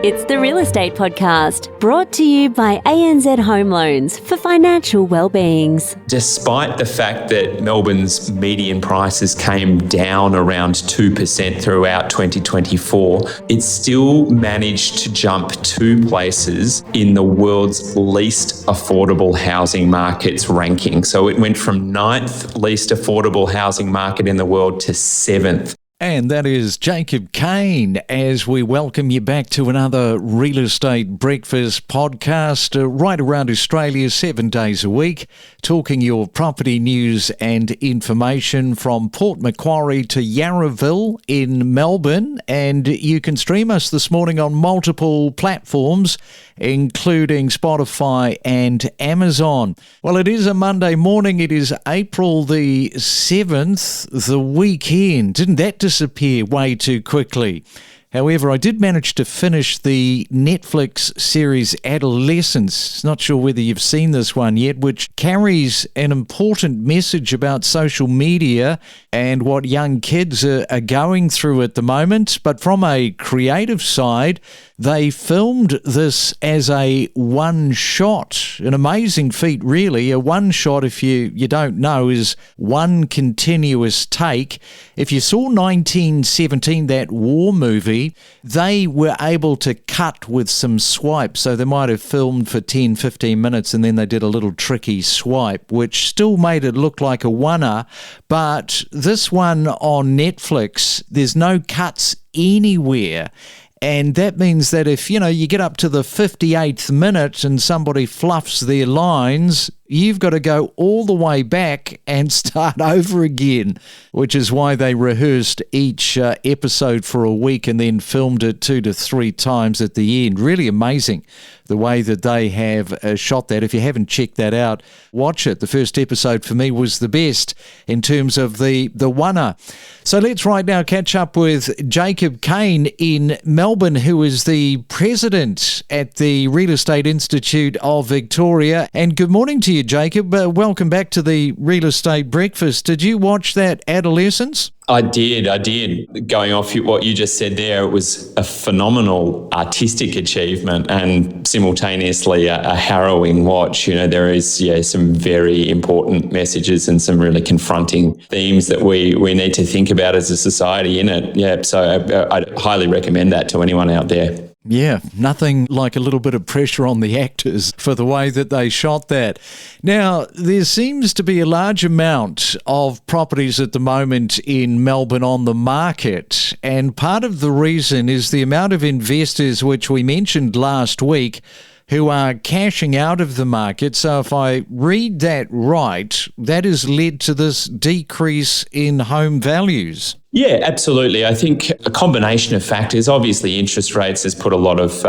It's the Real Estate Podcast, brought to you by ANZ Home Loans for financial well-beings. Despite the fact that Melbourne's median prices came down around 2% throughout 2024, it still managed to jump 2 places in the world's least affordable housing markets ranking. So it went from 9th least affordable housing market in the world to 7th. And that is Jacob Caine, as we welcome you back to another Real Estate Breakfast podcast right around Australia, 7 days a week, talking your property news and information from Port Macquarie to Yarraville in Melbourne. And you can stream us this morning on multiple platforms, including Spotify and Amazon. Well, it is a Monday morning. It is April the 7th, the weekend. Didn't that disappear way too quickly? However, I did manage to finish the Netflix series Adolescence. Not sure whether you've seen this one yet, which carries an important message about social media and what young kids are going through at the moment. But from a creative side, they filmed this as a one-shot, an amazing feat, really. A one-shot, if you don't know, is one continuous take. If you saw 1917, that war movie, they were able to cut with some swipes. So they might have filmed for 10, 15 minutes and then they did a little tricky swipe, which still made it look like a oneer. But this one on Netflix, there's no cuts anywhere. And that means that if, you get up to the 58th minute and somebody fluffs their lines, you've got to go all the way back and start over again, which is why they rehearsed each episode for a week and then filmed it 2 to 3 times at the end. Really amazing the way that they have shot that. If you haven't checked that out, watch it. The first episode for me was the best in terms of the oneer. So let's right now catch up with Jacob Caine in Melbourne, who is the president at the Real Estate Institute of Victoria. And good morning to you, Jacob. Welcome back to the Real Estate Breakfast. Did you watch that Adolescence? I did. Going off what you just said there, it was a phenomenal artistic achievement and simultaneously a harrowing watch. There is some very important messages and some really confronting themes that we need to think about as a society in it. Yeah, so I'd highly recommend that to anyone out there. Yeah, nothing like a little bit of pressure on the actors for the way that they shot that. Now, there seems to be a large amount of properties at the moment in Melbourne on the market, and part of the reason is the amount of investors, which we mentioned last week, who are cashing out of the market. So if I read that right, that has led to this decrease in home values. Yeah, absolutely. I think a combination of factors. Obviously, interest rates has put a lot of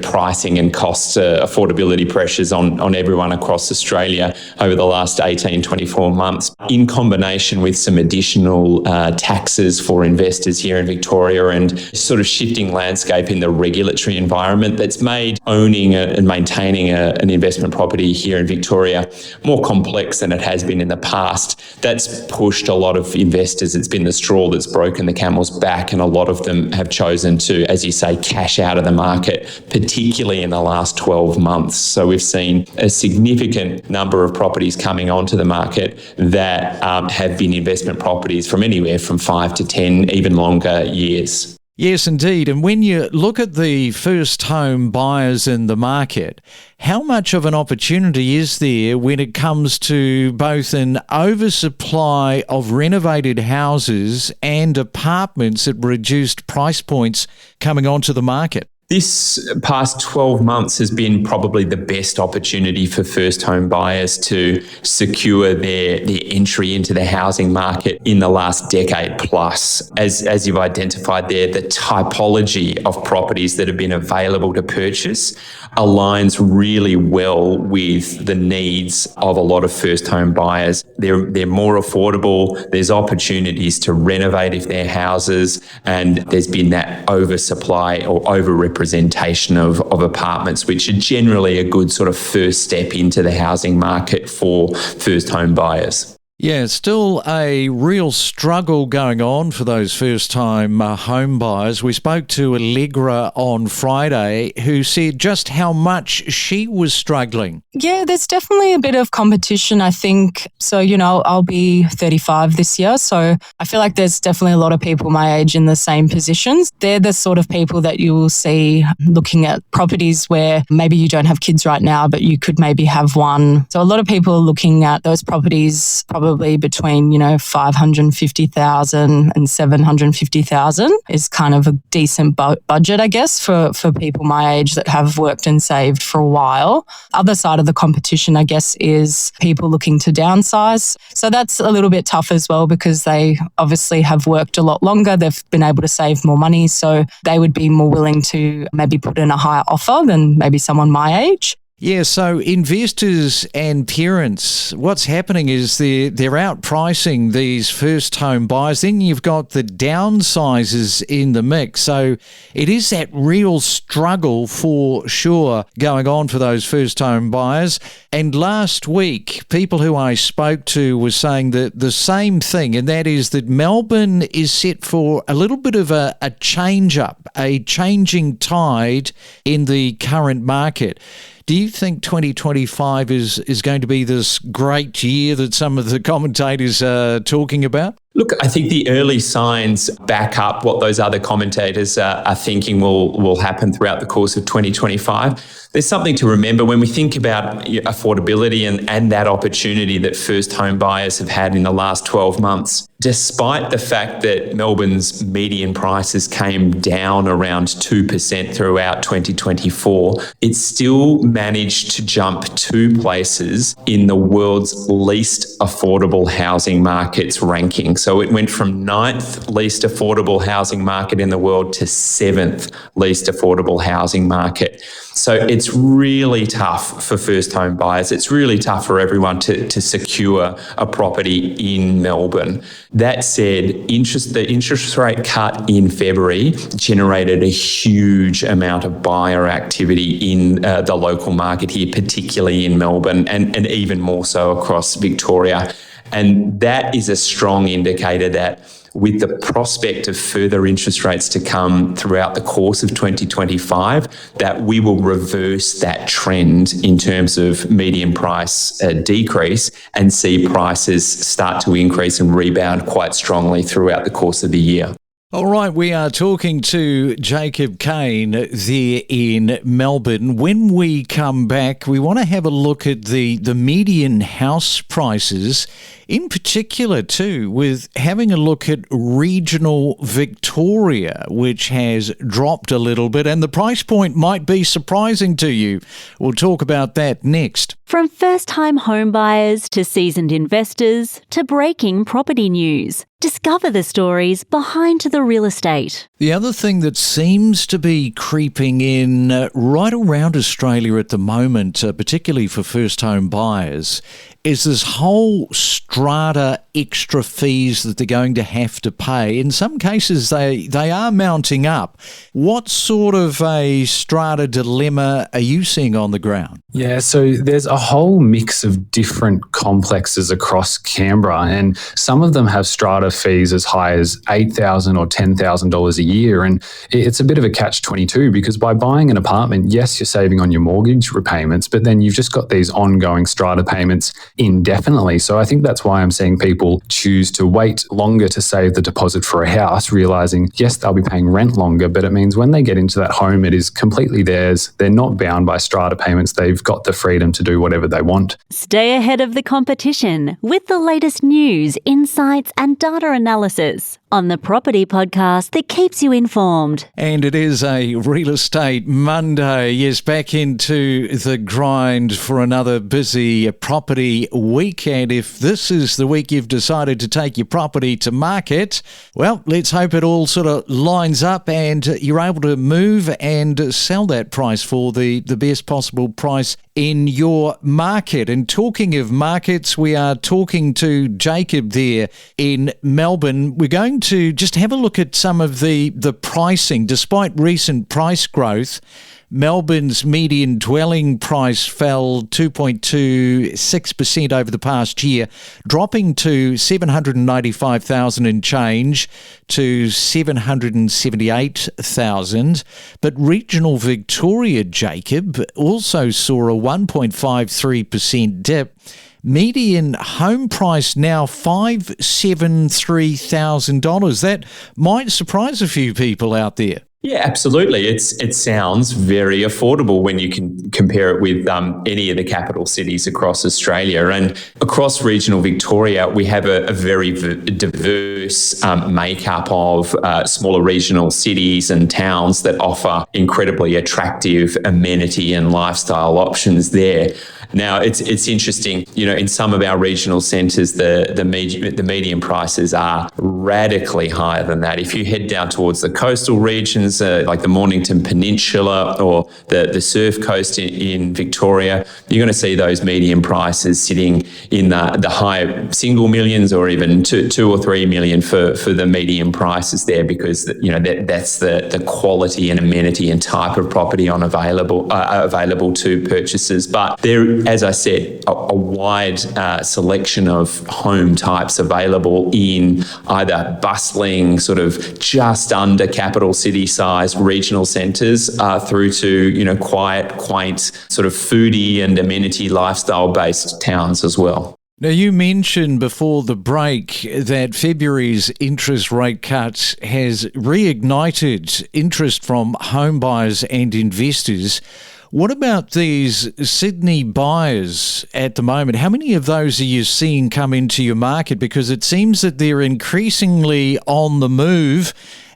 pricing and cost affordability pressures on everyone across Australia over the last 18, 24 months, in combination with some additional taxes for investors here in Victoria and sort of shifting landscape in the regulatory environment that's made owning and maintaining an investment property here in Victoria more complex than it has been in the past. That's pushed a lot of investors. It's been the straw that's broken the camel's back, and a lot of them have chosen to, as you say, cash out of the market, particularly in the last 12 months. So we've seen a significant number of properties coming onto the market that have been investment properties from anywhere from 5 to 10, even longer years. Yes, indeed. And when you look at the first home buyers in the market, how much of an opportunity is there when it comes to both an oversupply of renovated houses and apartments at reduced price points coming onto the market? This past 12 months has been probably the best opportunity for first home buyers to secure their entry into the housing market in the last decade plus. As you've identified there, the typology of properties that have been available to purchase aligns really well with the needs of a lot of first home buyers. They're more affordable. There's opportunities to renovate if they're houses, and there's been that oversupply or overrepresentation of apartments, which are generally a good sort of first step into the housing market for first home buyers. Yeah, still a real struggle going on for those first-time home buyers. We spoke to Allegra on Friday, who said just how much she was struggling. Yeah, there's definitely a bit of competition, I think. So, I'll be 35 this year, so I feel like there's definitely a lot of people my age in the same positions. They're the sort of people that you will see looking at properties where maybe you don't have kids right now, but you could maybe have one. So a lot of people are looking at those properties probably between, 550,000 and 750,000 is kind of a decent budget, I guess, for people my age that have worked and saved for a while. Other side of the competition, I guess, is people looking to downsize. So that's a little bit tough as well because they obviously have worked a lot longer. They've been able to save more money. So they would be more willing to maybe put in a higher offer than maybe someone my age. Yeah, so investors and parents, what's happening is they're outpricing these first home buyers. Then you've got the downsizers in the mix. So it is that real struggle for sure going on for those first home buyers. And last week, people who I spoke to were saying that the same thing, and that is that Melbourne is set for a little bit of a change-up, a changing tide in the current market. Do you think 2025 is going to be this great year that some of the commentators are talking about? Look, I think the early signs back up what those other commentators are thinking will happen throughout the course of 2025. There's something to remember when we think about affordability and that opportunity that first home buyers have had in the last 12 months. Despite the fact that Melbourne's median prices came down around 2% throughout 2024, it still managed to jump 2 places in the world's least affordable housing markets ranking. So it went from 9th least affordable housing market in the world to 7th least affordable housing market. So it's really tough for first home buyers. It's really tough for everyone to secure a property in Melbourne. That said, the interest rate cut in February generated a huge amount of buyer activity in the local market here, particularly in Melbourne and even more so across Victoria. And that is a strong indicator that with the prospect of further interest rates to come throughout the course of 2025, that we will reverse that trend in terms of median price decrease and see prices start to increase and rebound quite strongly throughout the course of the year. All right, we are talking to Jacob Caine there in Melbourne. When we come back, we want to have a look at the median house prices, in particular too, with having a look at regional Victoria, which has dropped a little bit, and the price point might be surprising to you. We'll talk about that next. From first-time home buyers to seasoned investors to breaking property news. Discover the stories behind the real estate. The other thing that seems to be creeping in right around Australia at the moment, particularly for first home buyers, is this whole strata extra fees that they're going to have to pay. In some cases, they are mounting up. What sort of a strata dilemma are you seeing on the ground? Yeah, so there's a whole mix of different complexes across Canberra, and some of them have strata fees as high as $8,000 or $10,000 a year. And it's a bit of a catch-22 because by buying an apartment, yes, you're saving on your mortgage repayments, but then you've just got these ongoing strata payments indefinitely. So I think that's why I'm seeing people choose to wait longer to save the deposit for a house, realising, yes, they'll be paying rent longer, but it means when they get into that home, it is completely theirs. They're not bound by strata payments. They've got the freedom to do whatever they want. Stay ahead of the competition with the latest news, insights and data analysis on the Property Podcast that keeps you informed. And it is a Real Estate Monday. Yes, back into the grind for another busy property week. And if this is the week you've decided to take your property to market, well, let's hope it all sort of lines up and you're able to move and sell that price for the best possible price in your market. And talking of markets, we are talking to Jacob there in Melbourne. We're going to just have a look at some of the pricing. Despite recent price growth, Melbourne's median dwelling price fell 2.26% over the past year, dropping to $795,000 and change to $778,000. But regional Victoria, Jacob, also saw a 1.53% dip. Median home price now $573,000. That might surprise a few people out there. Yeah, absolutely. It sounds very affordable when you can compare it with any of the capital cities across Australia. And across regional Victoria, we have a very diverse makeup of smaller regional cities and towns that offer incredibly attractive amenity and lifestyle options there. Now, it's interesting, in some of our regional centres, the median prices are radically higher than that. If you head down towards the coastal regions, like the Mornington Peninsula or the Surf Coast in Victoria, you're going to see those median prices sitting in the high single millions or even 2 or 3 million for the median prices there, because that's the quality and amenity and type of property available to purchasers. But there, as I said, a wide selection of home types available in either bustling, sort of just under capital city size regional centres through to quiet, quaint, sort of foodie and amenity lifestyle based towns as well. Now, you mentioned before the break that February's interest rate cut has reignited interest from home buyers and investors. What about these Sydney buyers at the moment? How many of those are you seeing come into your market? Because it seems that they're increasingly on the move,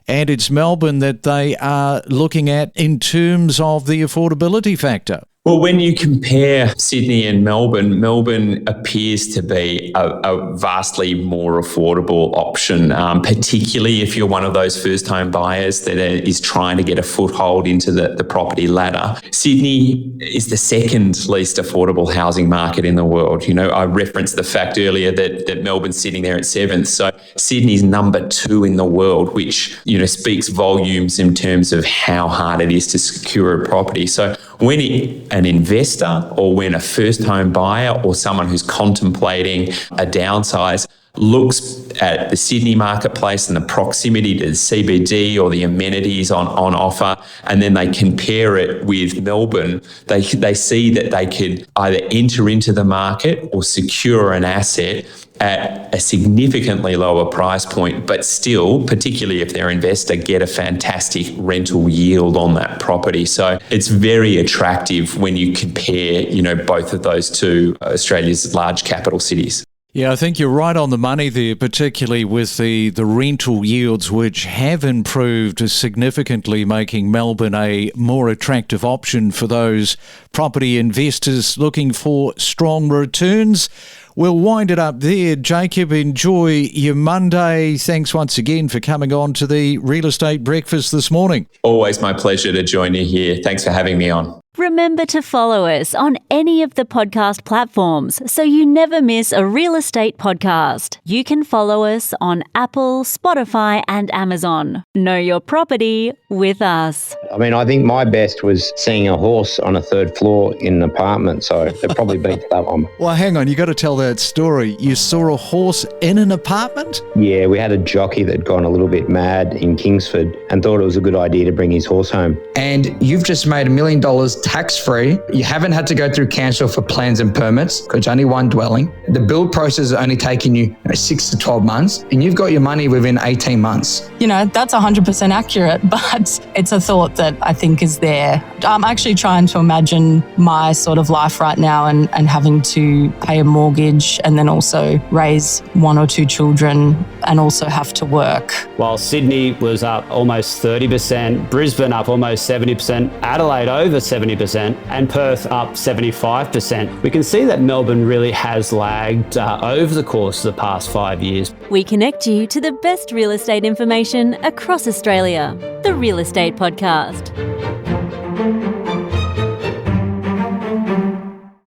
and it's Melbourne that they are looking at in terms of the affordability factor. Well, when you compare Sydney and Melbourne appears to be a vastly more affordable option, particularly if you're one of those first-home buyers that is trying to get a foothold into the property ladder. Sydney is the second least affordable housing market in the world. I referenced the fact earlier that Melbourne's sitting there at 7th. So Sydney's number 2 in the world, which, speaks volumes in terms of how hard it is to secure a property. So when an investor or when a first home buyer or someone who's contemplating a downsize looks at the Sydney marketplace and the proximity to the CBD or the amenities on offer, and then they compare it with Melbourne, they see that they could either enter into the market or secure an asset at a significantly lower price point, but still, particularly if they're an investor, get a fantastic rental yield on that property. So it's very attractive when you compare, both of those two Australia's large capital cities. Yeah, I think you're right on the money there, particularly with the rental yields, which have improved significantly, making Melbourne a more attractive option for those property investors looking for strong returns. We'll wind it up there. Jacob, enjoy your Monday. Thanks once again for coming on to the Real Estate Breakfast this morning. Always my pleasure to join you here. Thanks for having me on. Remember to follow us on any of the podcast platforms so you never miss a real estate podcast. You can follow us on Apple, Spotify and Amazon. Know your property with us. I think my best was seeing a horse on a 3rd floor in an apartment, so it probably beats that one. Well, hang on, you got to tell that story. You saw a horse in an apartment? Yeah, we had a jockey that had gone a little bit mad in Kingsford and thought it was a good idea to bring his horse home. And you've just made $1 million tax-free. You haven't had to go through council for plans and permits because it's only one dwelling. The build process is only taking you 6 to 12 months, and you've got your money within 18 months. That's 100% accurate, but it's a thought that I think is there. I'm actually trying to imagine my sort of life right now and having to pay a mortgage and then also raise 1 or 2 children and also have to work. While Sydney was up almost 30%, Brisbane up almost 70%, Adelaide over 70%, and Perth up 75%. We can see that Melbourne really has lagged over the course of the past 5 years. We connect you to the best real estate information across Australia. The Real Estate Podcast.